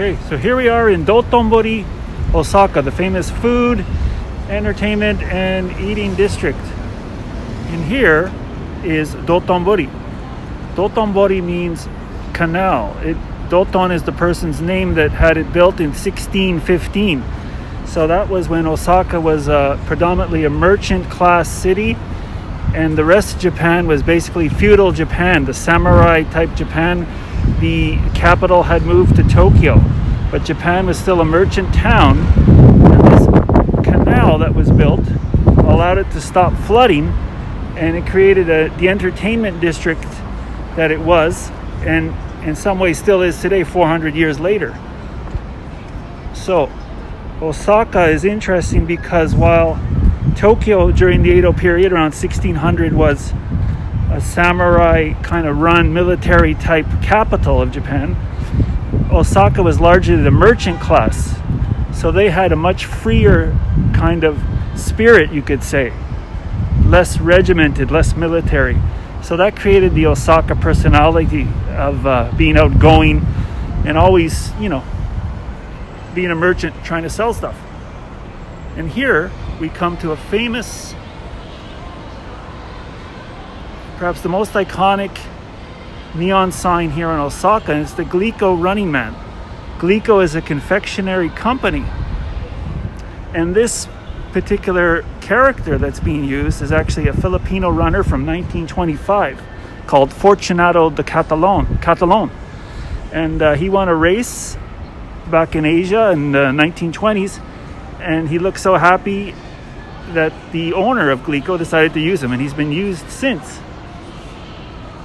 Okay, so here we are in Dotonbori, Osaka, the famous food, entertainment, and eating district. And here is Dotonbori. Dotonbori means canal. Doton is the person's name that had it built in 1615. So that was when Osaka was predominantly a merchant class city, and the rest of Japan was basically feudal Japan, the samurai type Japan. The capital had moved to Tokyo, but Japan was still a merchant town, and this canal that was built allowed it to stop flooding, and it created the entertainment district that it was, and in some ways still is today, 400 years later. So Osaka is interesting because while Tokyo during the Edo period around 1600 was a samurai kind of run military type capital of Japan, Osaka was largely the merchant class. So they had a much freer kind of spirit, you could say. Less regimented, less military. So that created the Osaka personality of being outgoing and always, being a merchant trying to sell stuff. And here we come to a famous, perhaps the most iconic neon sign here in Osaka, and it's the Glico Running Man. Glico is a confectionery company, and this particular character that's being used is actually a Filipino runner from 1925 called Fortunato de Catalon. And he won a race back in Asia in the 1920s, and he looked so happy that the owner of Glico decided to use him, and he's been used since.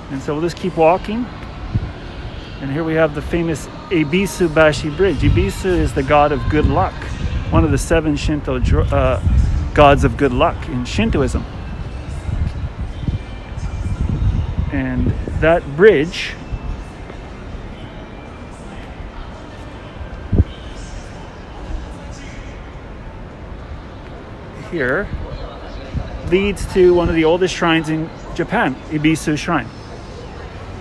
And so we'll just keep walking. And here we have the famous Ebisu Bashi Bridge. Ebisu is the god of good luck, one of the 7 Shinto gods of good luck in Shintoism. And that bridge here leads to one of the oldest shrines in Japan, Ebisu Shrine.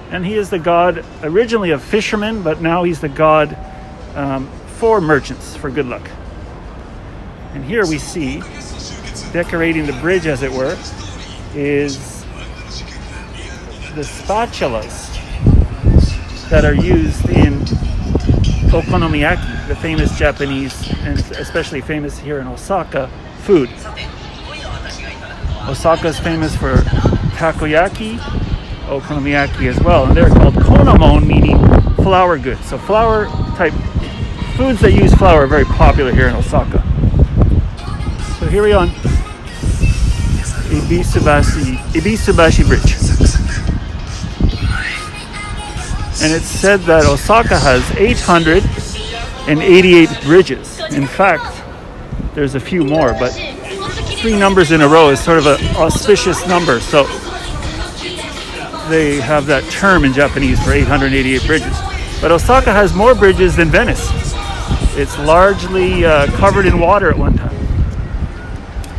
And he is the god originally of fishermen, but now he's the god for merchants, for good luck. And here we see, decorating the bridge as it were, is the spatulas that are used in okonomiyaki, the famous Japanese, and especially famous here in Osaka, food. Osaka is famous for takoyaki, okonomiyaki as well, and they're called konamon, meaning flour goods. So flour type foods that use flour are very popular here in Osaka. So here we are on Ebisu Bashi Bridge. And it's said that Osaka has 888 bridges. In fact, there's a few more, but 3 numbers in a row is sort of an auspicious number. So they have that term in Japanese for 888 bridges. But Osaka has more bridges than Venice. It's largely covered in water at one time.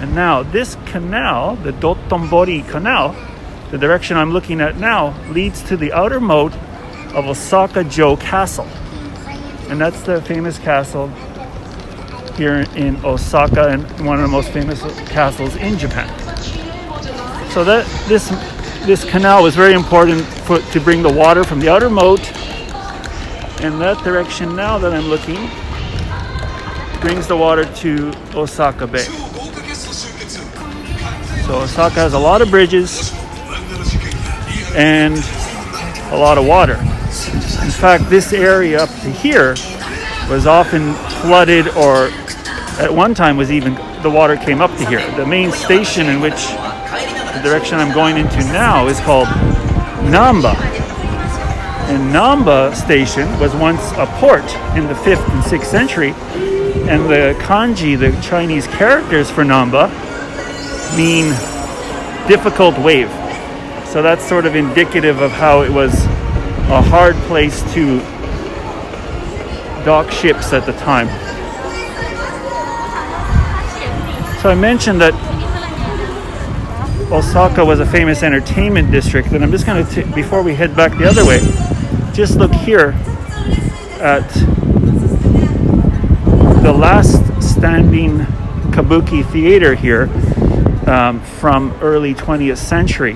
And now this canal, the Dotonbori Canal, the direction I'm looking at now, leads to the outer moat of Osaka-jo Castle. And that's the famous castle here in Osaka, and one of the most famous castles in Japan. So that this canal was very important to bring the water from the outer moat, and that direction now that I'm looking brings the water to Osaka Bay. So Osaka has a lot of bridges and a lot of water. In fact, this area up to here was often flooded, or at one time was even, the water came up to here. The main station in which the direction I'm going into now is called Namba. And Namba Station was once a port in the 5th and 6th century, and the kanji, the Chinese characters for Namba, mean difficult wave. So that's sort of indicative of how it was a hard place to dock ships at the time. So I mentioned that Osaka was a famous entertainment district, and I'm just going to, before we head back the other way, just look here at the last standing Kabuki theater here from early 20th century.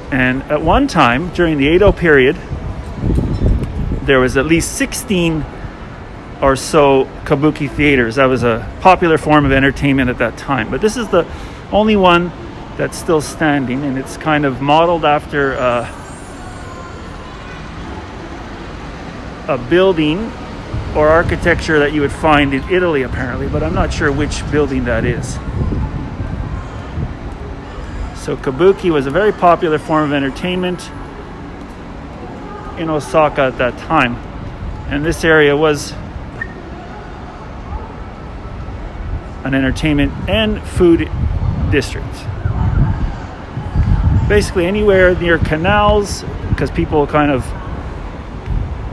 And at one time, during the Edo period, there was at least 16 or so Kabuki theaters. That was a popular form of entertainment at that time. But this is the only one that's still standing, and it's kind of modeled after a building or architecture that you would find in Italy, apparently, but I'm not sure which building that is. So Kabuki was a very popular form of entertainment in Osaka at that time, and this area was an entertainment and food district. Basically anywhere near canals, because people kind of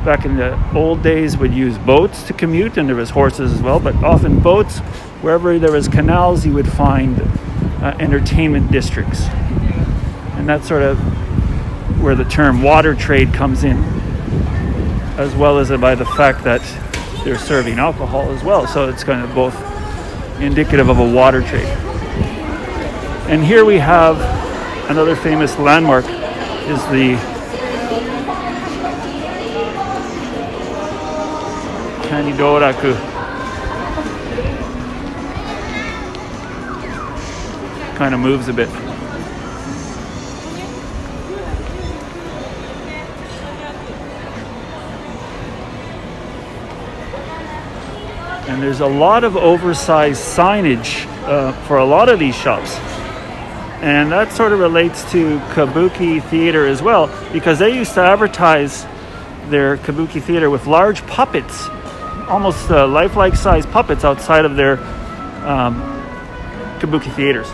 back in the old days would use boats to commute, and there was horses as well, but often boats. Wherever there was canals, you would find entertainment districts, and that's sort of where the term water trade comes in, as well as by the fact that they're serving alcohol as well, so it's kind of both indicative of a water trade. And here we have another famous landmark, is the Kanidoraku. Kind of moves a bit. And there's a lot of oversized signage for a lot of these shops. And that sort of relates to Kabuki theater as well, because they used to advertise their Kabuki theater with large puppets, almost lifelike size puppets outside of their Kabuki theaters.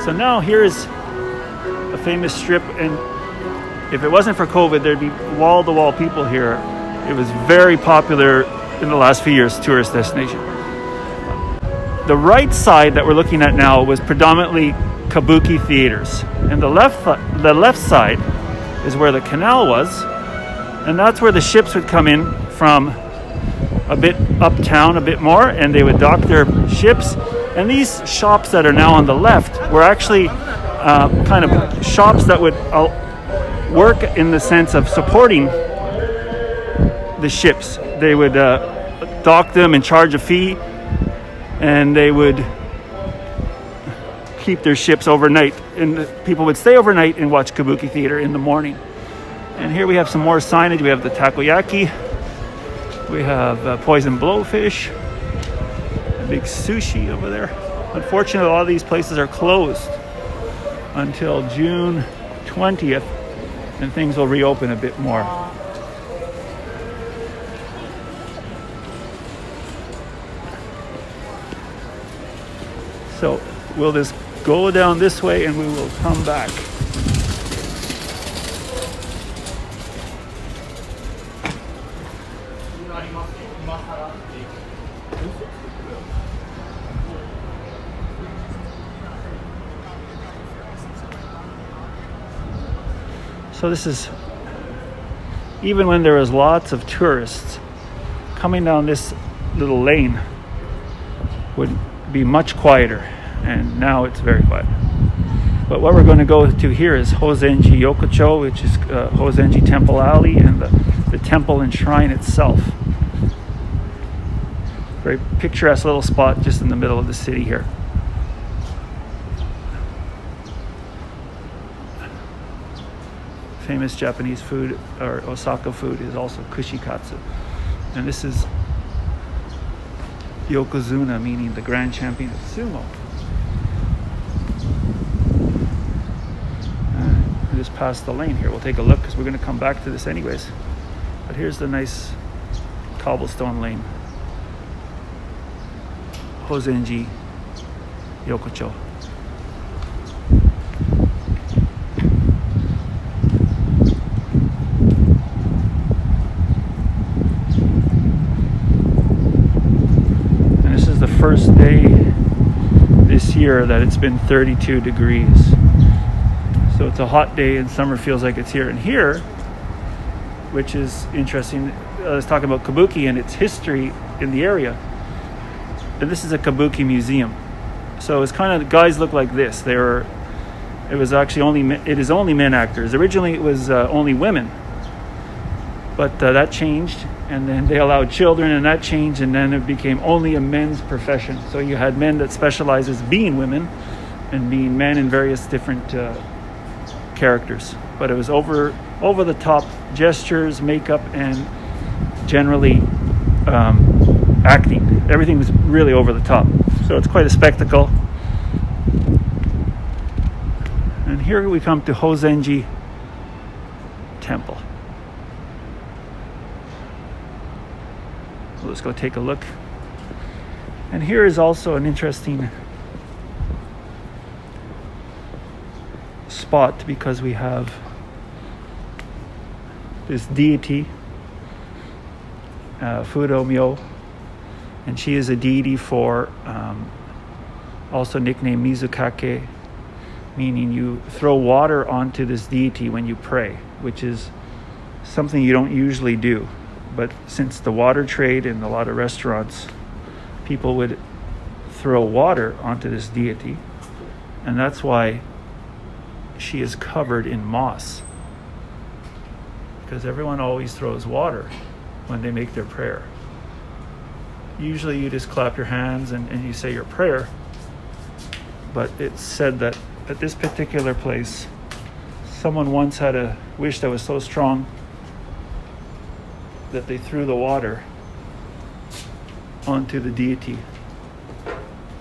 So now here's a famous strip, and if it wasn't for COVID, there'd be wall-to-wall people here. It was very popular in the last few years, tourist destination. The right side that we're looking at now was predominantly Kabuki theaters, and the left side is where the canal was, and that's where the ships would come in from a bit uptown, a bit more, and they would dock their ships. And these shops that are now on the left were actually kind of shops that would work in the sense of supporting the ships. They would dock them and charge a fee, and they would keep their ships overnight, and people would stay overnight and watch Kabuki theater in the morning. And here we have some more signage. We have the takoyaki, we have poison blowfish, a big sushi over there. Unfortunately, a lot of these places are closed until June 20th, and things will reopen a bit more. So we'll just go down this way and we will come back. So this is, even when there was lots of tourists, coming down this little lane would be much quieter, and now it's very quiet. But what we're going to go to here is Hozenji Yokocho, which is Hozenji Temple Alley, and the temple and shrine itself. Very picturesque little spot just in the middle of the city here. Famous Japanese food, or Osaka food, is also kushikatsu. And this is Yokozuna, meaning the grand champion of sumo. We just passed the lane here. We'll take a look because we're going to come back to this anyways. But here's the nice cobblestone lane. Hozenji Yokocho. First day this year that it's been 32 degrees. So it's a hot day and summer feels like it's here. And here, which is interesting, let's talk about Kabuki and its history in the area. this is a Kabuki museum. So it's kind of, guys look like this. It is only men actors. Originally it was only women, but that changed, and then they allowed children, and that changed, and then it became only a men's profession. So you had men that specialized as being women and being men in various different characters. But it was over the top gestures, makeup, and generally acting. Everything was really over the top. So it's quite a spectacle. And here we come to Hozenji Temple. So let's go take a look. And here is also an interesting spot because we have this deity, Fudomyo, and she is a deity for also nicknamed Mizukake, meaning you throw water onto this deity when you pray, which is something you don't usually do. But since the water trade in a lot of restaurants, people would throw water onto this deity, and that's why she is covered in moss, because everyone always throws water when they make their prayer. Usually you just clap your hands and you say your prayer, but it's said that at this particular place, someone once had a wish that was so strong that they threw the water onto the deity,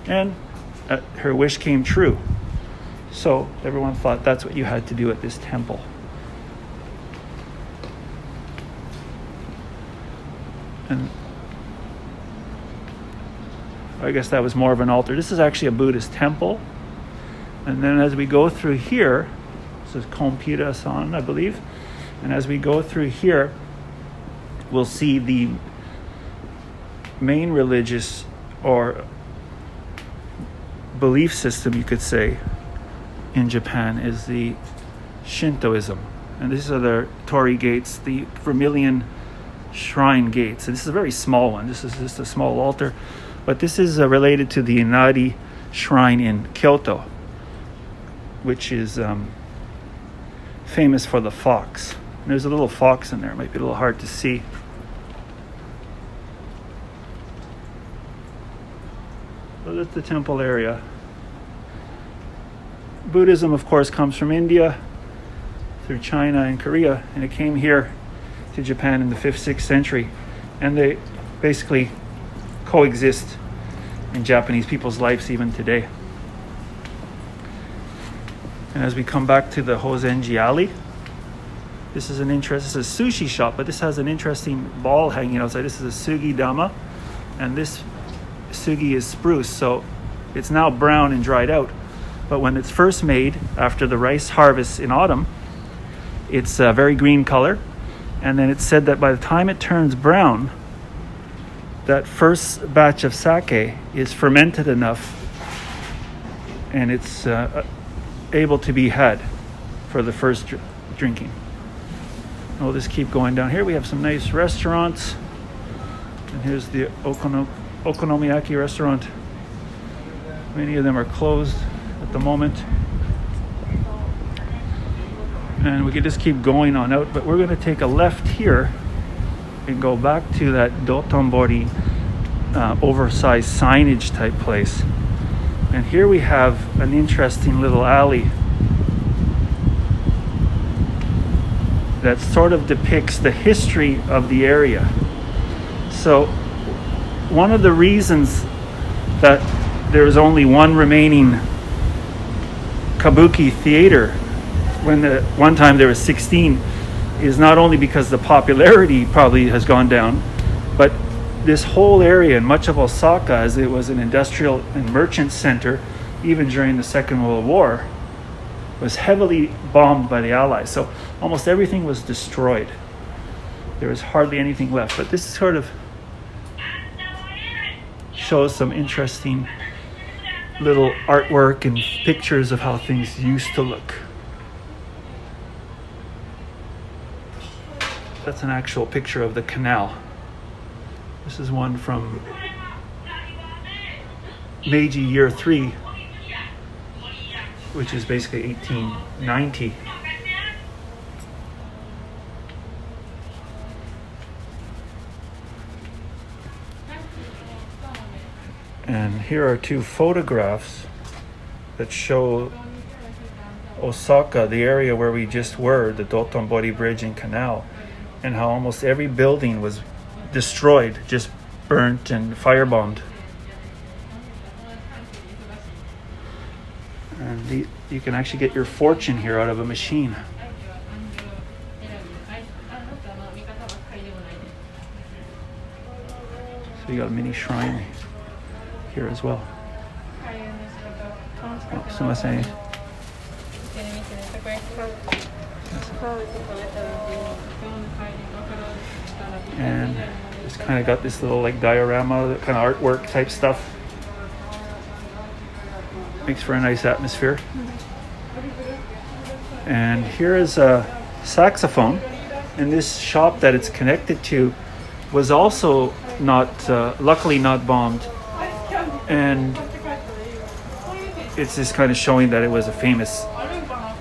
and her wish came true. So everyone thought that's what you had to do at this temple. And I guess that was more of an altar. This is actually a Buddhist temple. And then as we go through here, this is Kompira-san, I believe. And as we go through here, we'll see the main religious or belief system, you could say, in Japan is the Shintoism. And these are the torii gates, the vermilion shrine gates. And this is a very small one. This is just a small altar. But this is related to the Inari shrine in Kyoto, which is famous for the fox. And there's a little fox in there. It might be a little hard to see. So that's the temple area. Buddhism, of course, comes from India through China and Korea, and it came here to Japan in the 5th, 6th century. And they basically coexist in Japanese people's lives even today. And as we come back to the Hozenji alley, this is a sushi shop, but this has an interesting ball hanging outside. This is a sugi dama, and this sugi is spruce, so it's now brown and dried out. But when it's first made after the rice harvest in autumn, it's a very green color. And then it's said that by the time it turns brown, that first batch of sake is fermented enough and it's able to be had for the first drinking. And we'll just keep going down here. We have some nice restaurants. And here's the okonomiyaki restaurant. Many of them are closed at the moment. And we could just keep going on out, but we're going to take a left here and go back to that Dotonbori oversized signage type place. And here we have an interesting little alley that sort of depicts the history of the area. So one of the reasons that there's only one remaining Kabuki theater when one time there was 16 is not only because the popularity probably has gone down, but this whole area and much of Osaka, as it was an industrial and merchant center even during the Second World War, was heavily bombed by the Allies. So almost everything was destroyed. There was hardly anything left. But this sort of shows some interesting little artwork and pictures of how things used to look. That's an actual picture of the canal. This is one from Meiji Year 3, which is basically 1890. And here are two photographs that show Osaka, the area where we just were, the Dotonbori Bridge and Canal, and how almost every building was destroyed, just burnt and firebombed. And you can actually get your fortune here out of a machine. So you got a mini shrine here as well. Oh, sumimasen. And it's kind of got this little like diorama, kind of artwork type stuff. Makes for a nice atmosphere. And here is a saxophone. And this shop that it's connected to was also luckily not bombed. And it's just kind of showing that it was a famous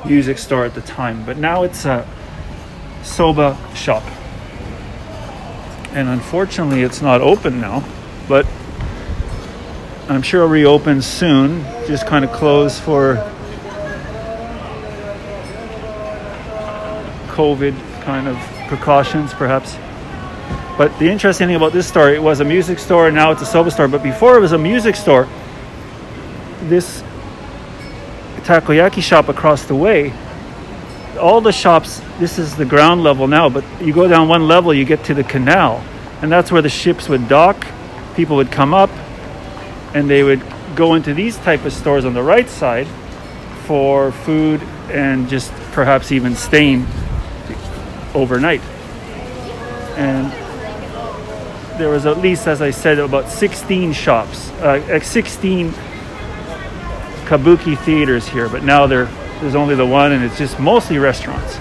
music store at the time. But now it's a soba shop. And unfortunately it's not open now, but I'm sure it'll reopen soon. Just kind of closed for COVID kind of precautions perhaps. But the interesting thing about this store, it was a music store and now it's a soba store. But before it was a music store, this takoyaki shop across the way, all the shops, this is the ground level now, but you go down one level, you get to the canal. And that's where the ships would dock. People would come up and they would go into these type of stores on the right side for food and just perhaps even staying overnight. And there was at least, as I said, about 16 shops, 16 Kabuki theaters here, but now there's only the one, and it's just mostly restaurants.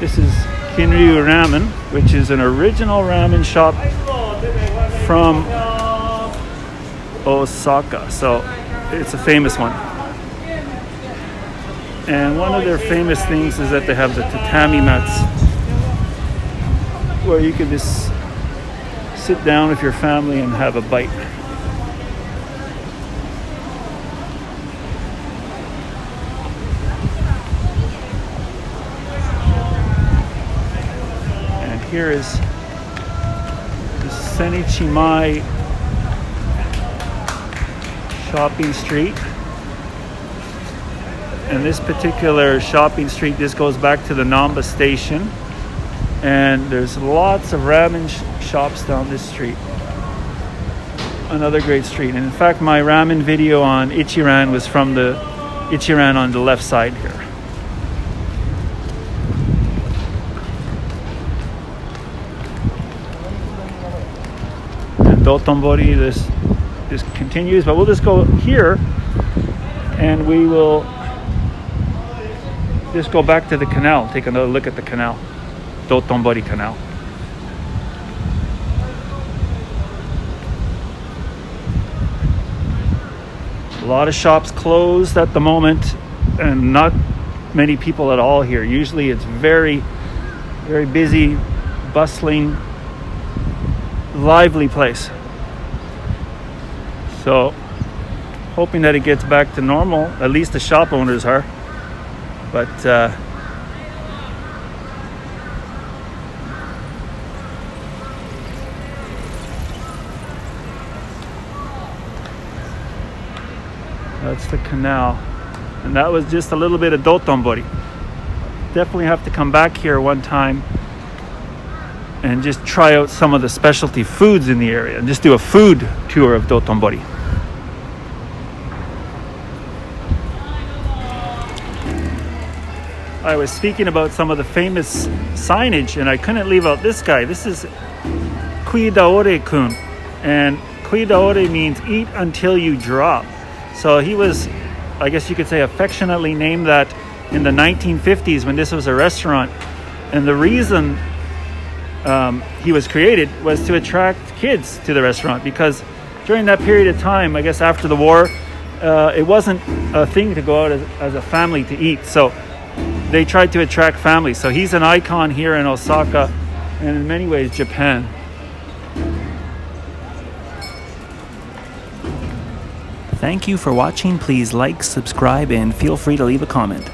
This is Kinryu Ramen, which is an original ramen shop from Osaka, so it's a famous one. And one of their famous things is that they have the tatami mats, where you can just sit down with your family and have a bite. And here is the Senichimai shopping street. And this particular shopping street, this goes back to the Namba station. And there's lots of ramen shops down this street. Another great street. And in fact, my ramen video on Ichiran was from the Ichiran on the left side here. And Dotonbori, this continues, but we'll just go here and we will just go back to the canal, take another look at the canal. Dotonbori Canal. A lot of shops closed at the moment and not many people at all here. Usually it's very, very busy, bustling, lively place. So hoping that it gets back to normal, at least the shop owners are. But that's the canal. And that was just a little bit of Dotonbori. Definitely have to come back here one time and just try out some of the specialty foods in the area and just do a food tour of Dotonbori. I was speaking about some of the famous signage and I couldn't leave out this guy. This is Kuidaore-kun. And Kuidaore means eat until you drop. So he was, I guess you could say, affectionately named that in the 1950s when this was a restaurant. And the reason he was created was to attract kids to the restaurant, because during that period of time, I guess after the war, it wasn't a thing to go out as a family to eat. So they tried to attract families. So he's an icon here in Osaka and in many ways Japan. Thank you for watching. Please like, subscribe, and feel free to leave a comment.